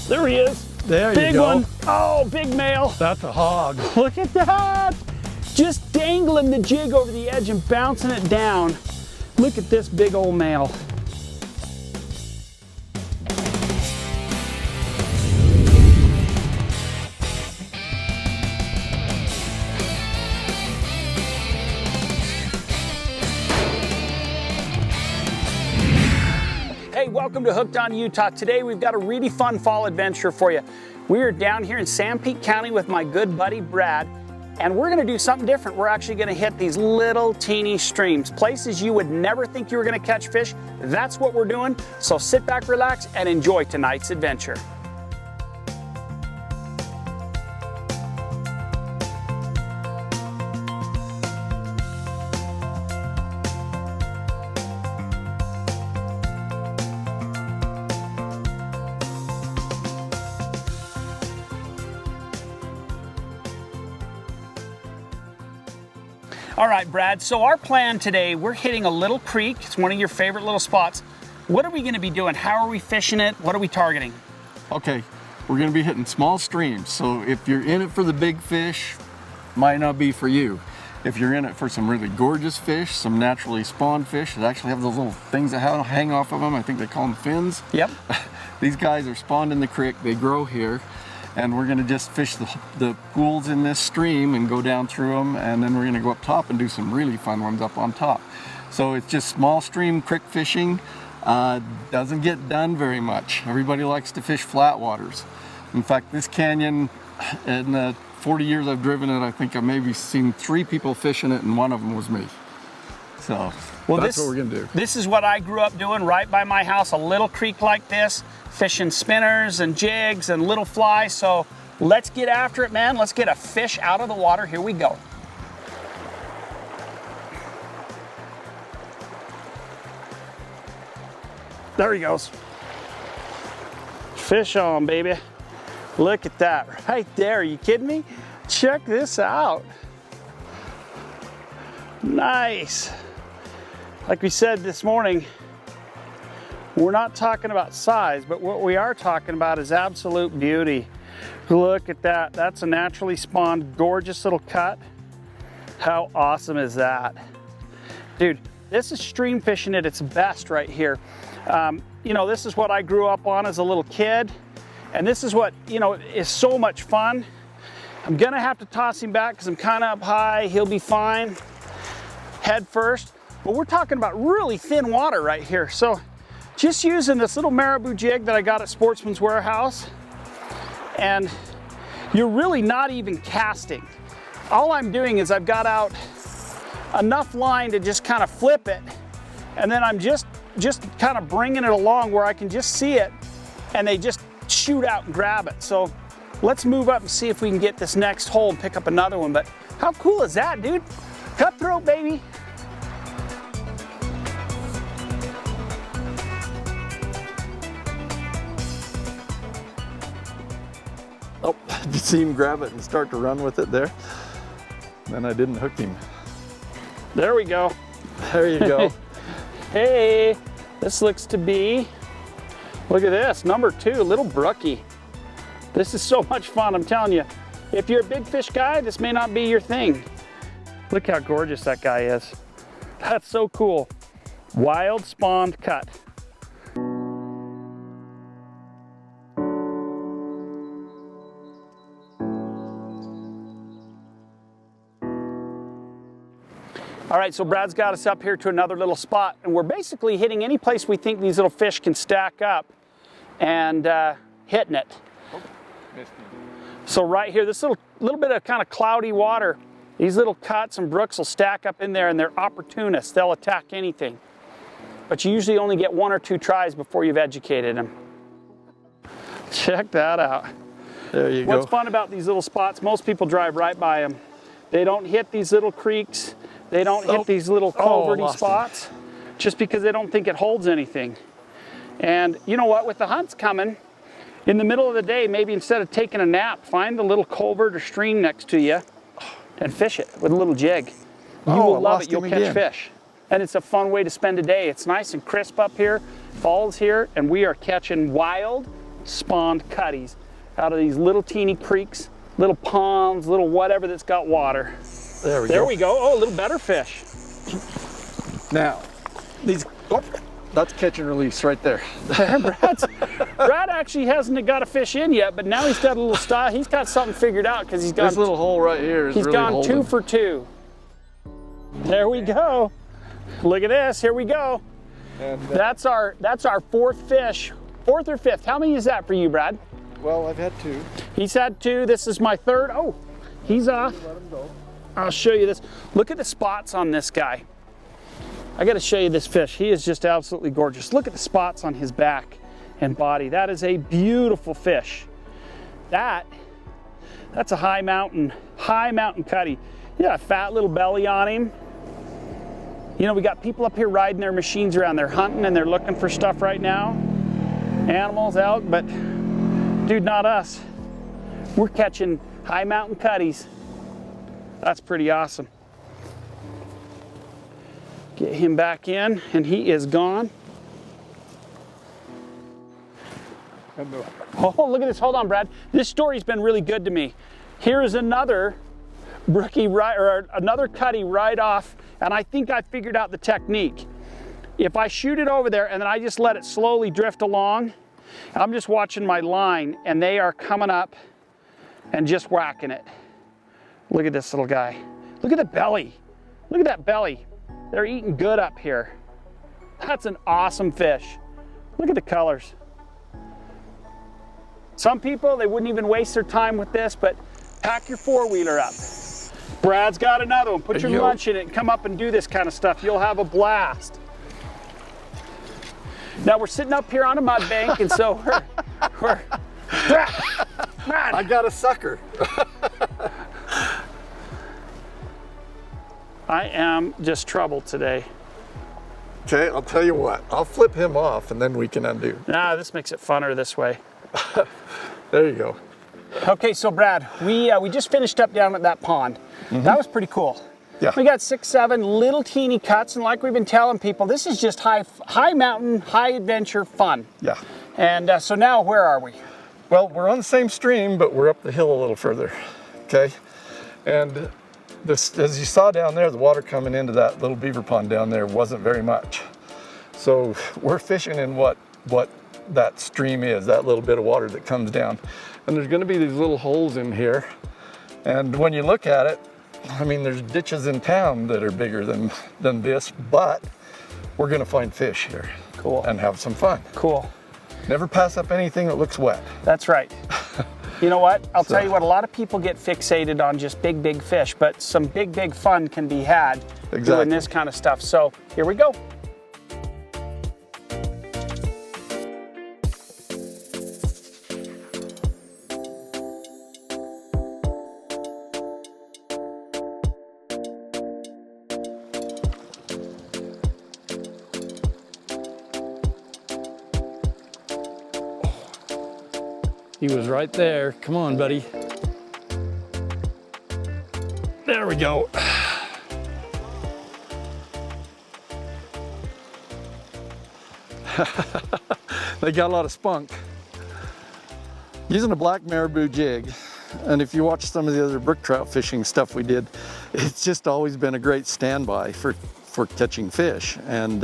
There he is. There you big go. One. Oh, big male. That's a hog. Look at that. Just dangling the jig over the edge and bouncing it down. Look at this big old male. Hey, welcome to Hooked on Utah. Today we've got a really fun fall adventure for you. We are down here in Sanpete County with my good buddy Brad, and we're gonna do something different. We're actually gonna hit these little teeny streams, places you would never think you were gonna catch fish. That's what we're doing. So sit back, relax, and enjoy tonight's adventure. All right, Brad, so our plan today, we're hitting a little creek. It's one of your favorite little spots. What are we gonna be doing? How are we fishing it? What are we targeting? Okay, we're gonna be hitting small streams. So if you're in it for the big fish, might not be for you. If you're in it for some really gorgeous fish, some naturally spawned fish that actually have those little things that hang off of them, I think they call them fins. Yep. These guys are spawned in the creek, they grow here. And we're gonna just fish the pools in this stream and go down through them, and then we're gonna go up top and do some really fun ones up on top. So it's just small stream creek fishing. Doesn't get done very much. Everybody likes to fish flat waters. In fact, this canyon, in the 40 years I've driven it, I think I've maybe seen 3 people fishing it, and one of them was me. So that's what we're gonna do. This is what I grew up doing right by my house, a little creek like this, fishing spinners and jigs and little flies. So let's get after it, man. Let's get a fish out of the water. Here we go. There he goes. Fish on, baby. Look at that right there. Are you kidding me? Check this out. Nice. Like we said this morning, we're not talking about size, but what we are talking about is absolute beauty. Look at that. That's a naturally spawned, gorgeous little cut. How awesome is that? Dude, this is stream fishing at its best right here. You know, this is what I grew up on as a little kid, and this is what, you know, is so much fun. I'm gonna have to toss him back because I'm kind of up high. He'll be fine, head first. But we're talking about really thin water right here. So just using this little marabou jig that I got at Sportsman's Warehouse, and you're really not even casting. All I'm doing is I've got out enough line to just kind of flip it, and then I'm just kind of bringing it along where I can just see it, and they just shoot out and grab it. So let's move up and see if we can get this next hole and pick up another one. But how cool is that, dude? Cutthroat, baby. Oh, did you see him grab it and start to run with it there? Then I didn't hook him. There we go. There you go. Hey, this looks to be, look at this, number 2, little brookie. This is so much fun, I'm telling you. If you're a big fish guy, this may not be your thing. Look how gorgeous that guy is. That's so cool. Wild spawned cut. All right, so Brad's got us up here to another little spot, and we're basically hitting any place we think these little fish can stack up and hitting it. Oh, missed me. So right here, this little bit of kind of cloudy water, these little cuts and brooks will stack up in there, and they're opportunists. They'll attack anything. But you usually only get 1 or 2 tries before you've educated them. Check that out. There you go. What's fun about these little spots, most people drive right by them. They don't hit these little creeks. They don't hit these little culverty spots just because they don't think it holds anything. And you know what, with the hunts coming, in the middle of the day, maybe instead of taking a nap, find the little culvert or stream next to you and fish it with a little jig. You will love it, you'll catch fish. And it's a fun way to spend a day. It's nice and crisp up here, fall's here, and we are catching wild spawned cutties out of these little teeny creeks, little ponds, little whatever that's got water. There we go. There we go. Oh, a little better fish. Now, these, oh, that's catch and release right there. Brad actually hasn't got a fish in yet, but now he's got a little style. He's got something figured out because he's got this little hole right here is he's really gone holding. 2 for 2. There we go. Look at this. Here we go. And, that's our 4th fish. 4th or 5th. How many is that for you, Brad? well, I've had 2. He's had 2. This is my 3rd. Oh, he's off. Let him go. I'll show you this. Look at the spots on this guy. I got to show you this fish. He is just absolutely gorgeous. Look at the spots on his back and body. That is a beautiful fish. That's a high mountain cutty. Yeah, a fat little belly on him. You know, we got people up here riding their machines around. They're hunting and they're looking for stuff right now. Animals out, but dude, not us. We're catching high mountain cutties. That's pretty awesome. Get him back in, and he is gone. Oh, look at this. Hold on, Brad. This story's been really good to me. Here is another brookie, or another cutty right off, and I think I figured out the technique. If I shoot it over there and then I just let it slowly drift along, I'm just watching my line, and they are coming up and just whacking it. Look at this little guy. Look at the belly. Look at that belly. They're eating good up here. That's an awesome fish. Look at the colors. Some people, they wouldn't even waste their time with this, but pack your 4-wheeler up. Brad's got another one. Put your lunch in it and come up and do this kind of stuff. You'll have a blast. Now we're sitting up here on a mud bank, and so we're I got a sucker. I am just troubled today. Okay, I'll tell you what. I'll flip him off and then we can undo. Nah, this makes it funner this way. There you go. Okay, so Brad, we just finished up down at that pond. That was pretty cool. Yeah. We got 6, 7 little teeny cuts, and like we've been telling people, this is just high mountain, high adventure fun. Yeah. And so now where are we? Well, we're on the same stream, but we're up the hill a little further. Okay. And this, as you saw down there, the water coming into that little beaver pond down there wasn't very much. So we're fishing in what that stream is, that little bit of water that comes down. And there's going to be these little holes in here. And when you look at it, I mean, there's ditches in town that are bigger than this, but we're going to find fish here. Cool. And have some fun. Cool. Never pass up anything that looks wet. That's right. You know what? I'll tell you what, a lot of people get fixated on just big fish, but some big fun can be had doing this kind of stuff. So here we go. He was right there. Come on, buddy. There we go. They got a lot of spunk. Using a black marabou jig, and if you watch some of the other brook trout fishing stuff we did, it's just always been a great standby for catching fish, and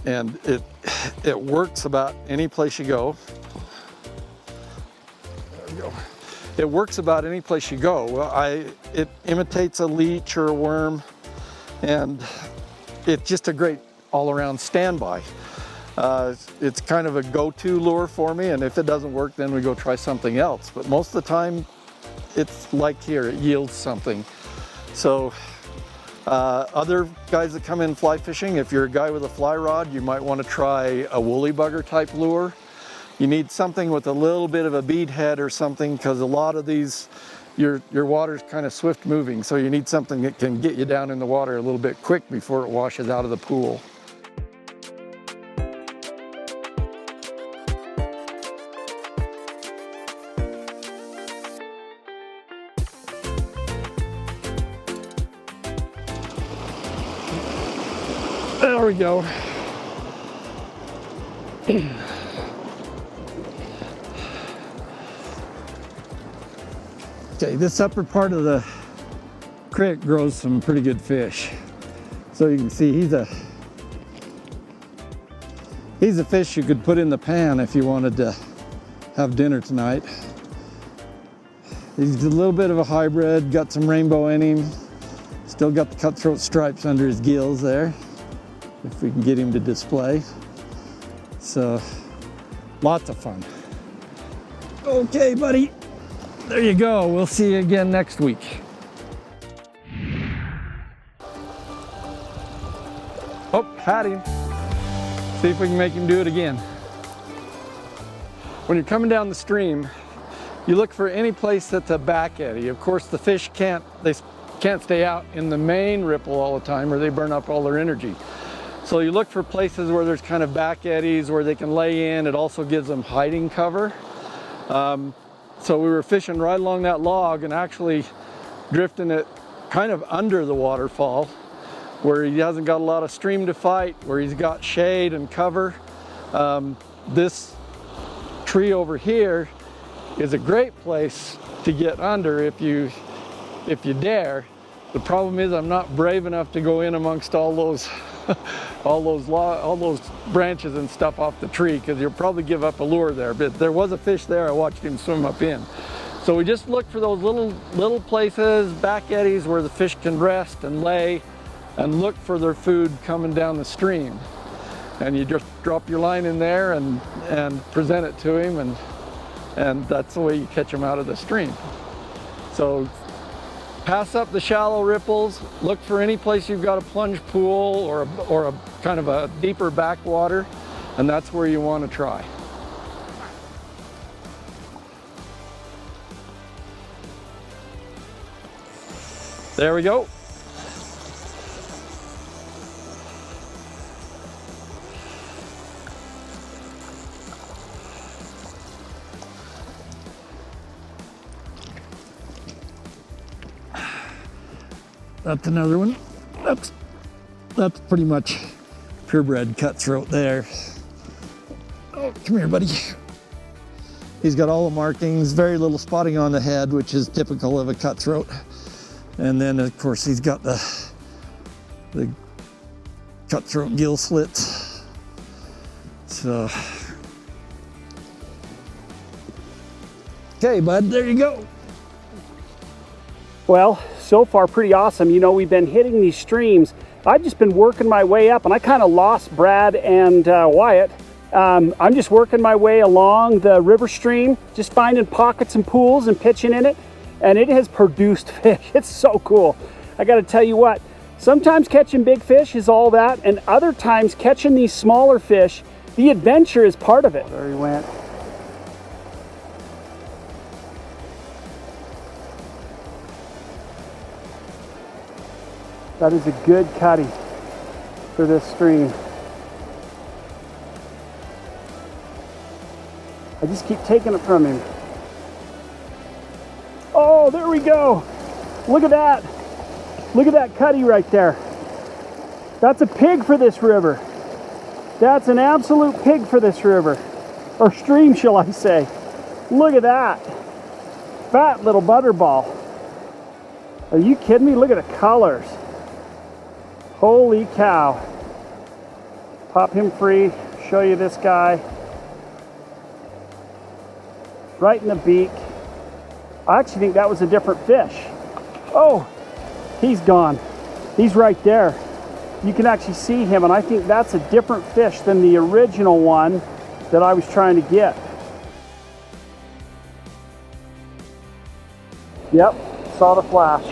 it works about any place you go. It works about any place you go. It imitates a leech or a worm, and it's just a great all-around standby. It's kind of a go-to lure for me, and if it doesn't work, then we go try something else. But most of the time, it's like here, it yields something. So other guys that come in fly fishing, if you're a guy with a fly rod, you might want to try a woolly bugger type lure. You need something with a little bit of a bead head or something, because a lot of these, your water's kind of swift moving, so you need something that can get you down in the water a little bit quick before it washes out of the pool. There we go. Okay, this upper part of the creek grows some pretty good fish. So you can see he's a fish you could put in the pan if you wanted to have dinner tonight. He's a little bit of a hybrid, got some rainbow in him. Still got the cutthroat stripes under his gills there, if we can get him to display. So, lots of fun. Okay, buddy, there you go. We'll see you again next week. Oh, had him. See if we can make him do it again. When you're coming down the stream, you look for any place that's a back eddy. Of course, the fish can't stay out in the main ripple all the time or they burn up all their energy. So you look for places where there's kind of back eddies where they can lay in. It also gives them hiding cover. So we were fishing right along that log and actually drifting it kind of under the waterfall where he hasn't got a lot of stream to fight, where he's got shade and cover. This tree over here is a great place to get under if you dare. The problem is I'm not brave enough to go in amongst all those all those branches and stuff off the tree, because you'll probably give up a lure there. But there was a fish there. I watched him swim up in. So we just look for those little places, back eddies where the fish can rest and lay, and look for their food coming down the stream. And you just drop your line in there and present it to him, and that's the way you catch them out of the stream. So pass up the shallow ripples, look for any place you've got a plunge pool or a kind of a deeper backwater, and that's where you want to try. There we go. That's another one. That's pretty much purebred cutthroat there. Oh, come here, buddy. He's got all the markings, very little spotting on the head, which is typical of a cutthroat. And then, of course, he's got the cutthroat gill slits. So, okay, bud, there you go. Well, so far pretty awesome. You know, we've been hitting these streams. I've just been working my way up, and I kind of lost Brad and Wyatt. I'm just working my way along the river stream, just finding pockets and pools and pitching in it, and it has produced fish. It's so cool. I got to tell you what, sometimes catching big fish is all that, and other times catching these smaller fish, the adventure is part of it. There he went. That is a good cutty for this stream. I just keep taking it from him. Oh, there we go. Look at that. Look at that cutty right there. That's a pig for this river. That's an absolute pig for this river. Or stream, shall I say. Look at that. Fat little butterball. Are you kidding me? Look at the colors. Holy cow. Pop him free, show you this guy. Right in the beak. I actually think that was a different fish. Oh, he's gone. He's right there. You can actually see him, and I think that's a different fish than the original one that I was trying to get. Yep, saw the flash.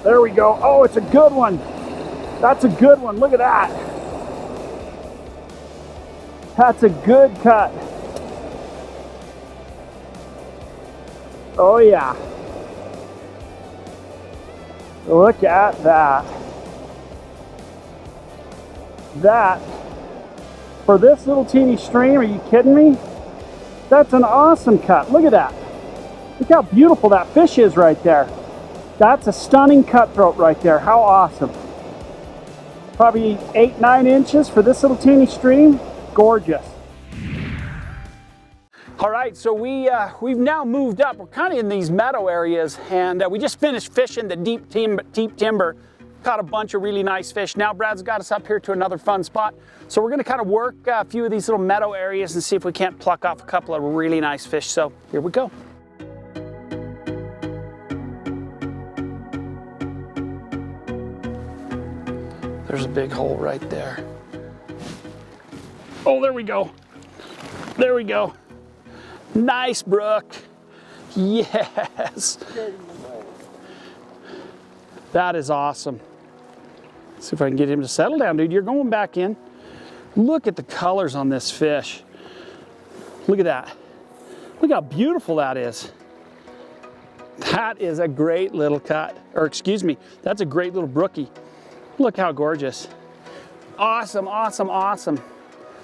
There we go. Oh, it's a good one. That's a good one. Look at that. That's a good cut. Oh yeah. Look at that. That, for this little teeny stream, are you kidding me? That's an awesome cut. Look at that. Look how beautiful that fish is right there. That's a stunning cutthroat right there. How awesome. Probably 8-9 inches for this little teeny stream. Gorgeous. All right, so we've now moved up. We're kind of in these meadow areas, and we just finished fishing the deep timber. Caught a bunch of really nice fish. Now Brad's got us up here to another fun spot. So we're gonna kind of work a few of these little meadow areas and see if we can't pluck off a couple of really nice fish. So here we go. There's a big hole right there. Oh, there we go. There we go. Nice, Brook. Yes. That is awesome. See if I can get him to settle down, dude. You're going back in. Look at the colors on this fish. Look at that. Look how beautiful that is. That is a great little cut. Or excuse me, that's a great little brookie. Look how gorgeous. Awesome, awesome, awesome.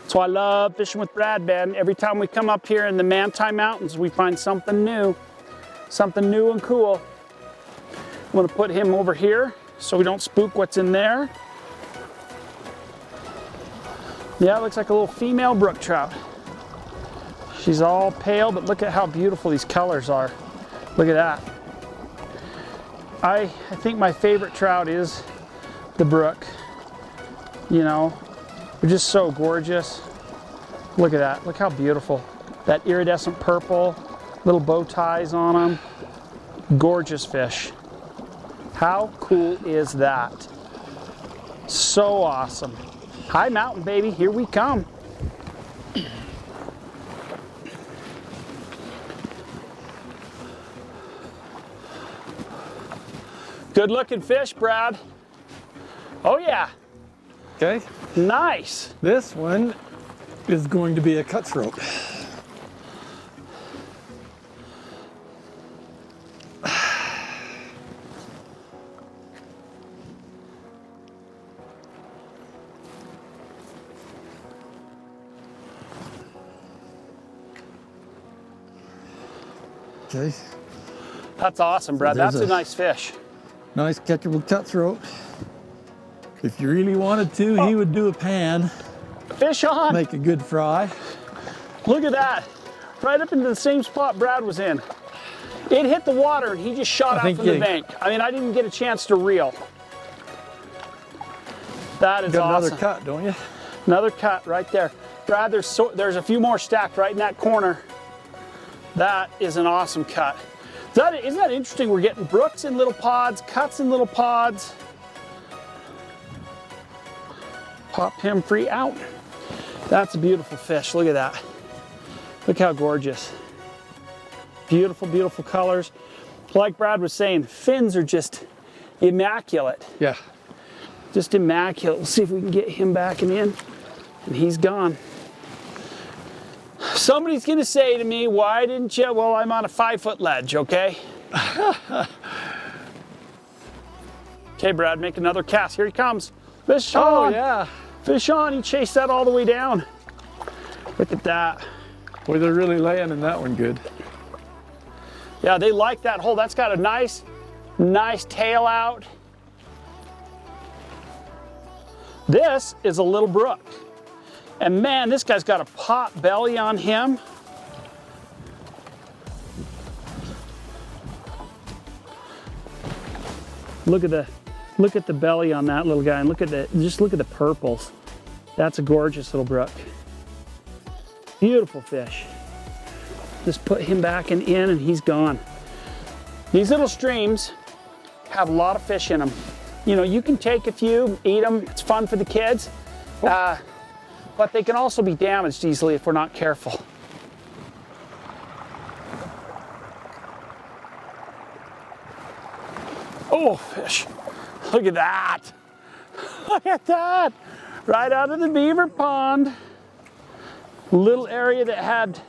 So I love fishing with Brad, Ben. Every time we come up here in the Manti Mountains, we find something new and cool. I'm gonna put him over here so we don't spook what's in there. Yeah, it looks like a little female brook trout. She's all pale, but look at how beautiful these colors are. Look at that. I think my favorite trout is the brook. You know, they're just so gorgeous. Look at that, look how beautiful. That iridescent purple, little bow ties on them. Gorgeous fish. How cool is that? So awesome. High mountain, baby, here we come. Good looking fish, Brad. Oh yeah. Okay. Nice. This one is going to be a cutthroat. Okay. That's awesome, Brad. That's a nice fish. Nice catchable cutthroat. If you really wanted to, he would do a pan. Fish on. Make a good fry. Look at that. Right up into the same spot Brad was in. It hit the water and he just shot out from the bank. I mean, I didn't get a chance to reel. That is Got awesome. another cut, don't you? Another cut right there. Brad, there's a few more stacked right in that corner. That is an awesome cut. Isn't that interesting? We're getting brooks in little pods, cuts in little pods. Pop him free out. That's a beautiful fish. Look at that. Look how gorgeous. Beautiful, beautiful colors. Like Brad was saying, fins are just immaculate. Yeah. Just immaculate. We'll see if we can get him back and in. And he's gone. Somebody's gonna say to me, why didn't you? Well, I'm on a 5-foot ledge, okay? Okay, Brad, make another cast. Here he comes. Fish on. Oh, yeah. Fish on. He chased that all the way down. Look at that. Boy, they're really laying in that one good. Yeah, they like that hole. That's got a nice tail out. This is a little brook. And man, this guy's got a pot belly on him. Look at the belly on that little guy, and just look at the purples. That's a gorgeous little brook. Beautiful fish. Just put him back in and he's gone. These little streams have a lot of fish in them. You know, you can take a few, eat them, it's fun for the kids. But they can also be damaged easily if we're not careful. Oh, fish. Look at that. Look at that. Right out of the beaver pond. Little area that had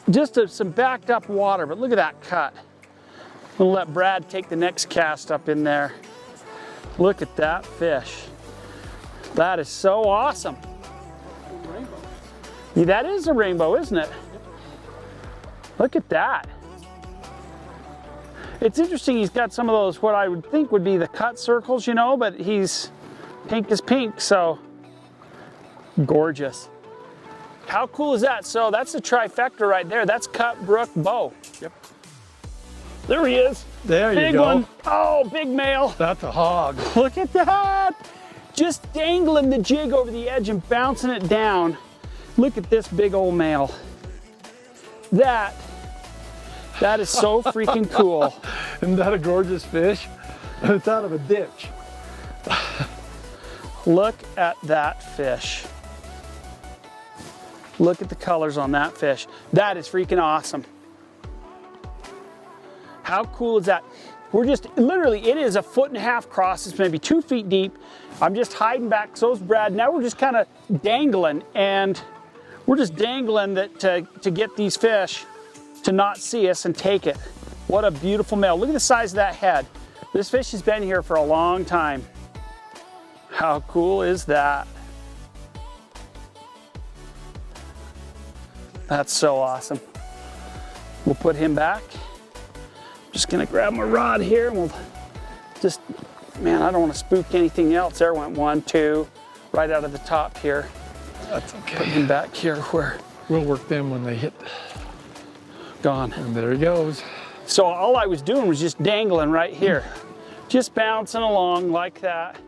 just some backed up water, but look at that cut. We'll let Brad take the next cast up in there. Look at that fish. That is so awesome. Yeah, that is a rainbow, isn't it? Look at that. It's interesting, he's got some of those, what I would think would be the cut circles, you know, but he's pink as pink, so gorgeous. How cool is that? So that's a trifecta right there. That's cut, brook, bow. Yep. There he is. There you Big go. one. Oh, big male. That's a hog. Look at that. Just dangling the jig over the edge and bouncing it down. Look at this big old male. That is so freaking cool. Isn't that a gorgeous fish? It's out of a ditch. Look at that fish. Look at the colors on that fish. That is freaking awesome. How cool is that? We're just, literally, it is a 1.5 foot cross. It's maybe 2 feet deep. I'm just hiding back, so's Brad. Now we're just kind of dangling, and we're just dangling that to get these fish to not see us and take it. What a beautiful male. Look at the size of that head. This fish has been here for a long time. How cool is that? That's so awesome. We'll put him back. Just gonna grab my rod here and we'll just, man, I don't want to spook anything else. There went 1, 2, right out of the top here. That's Put okay. him back here where We'll work them when they hit. gone. And there he goes. So all I was doing was just dangling right here. Just bouncing along like that.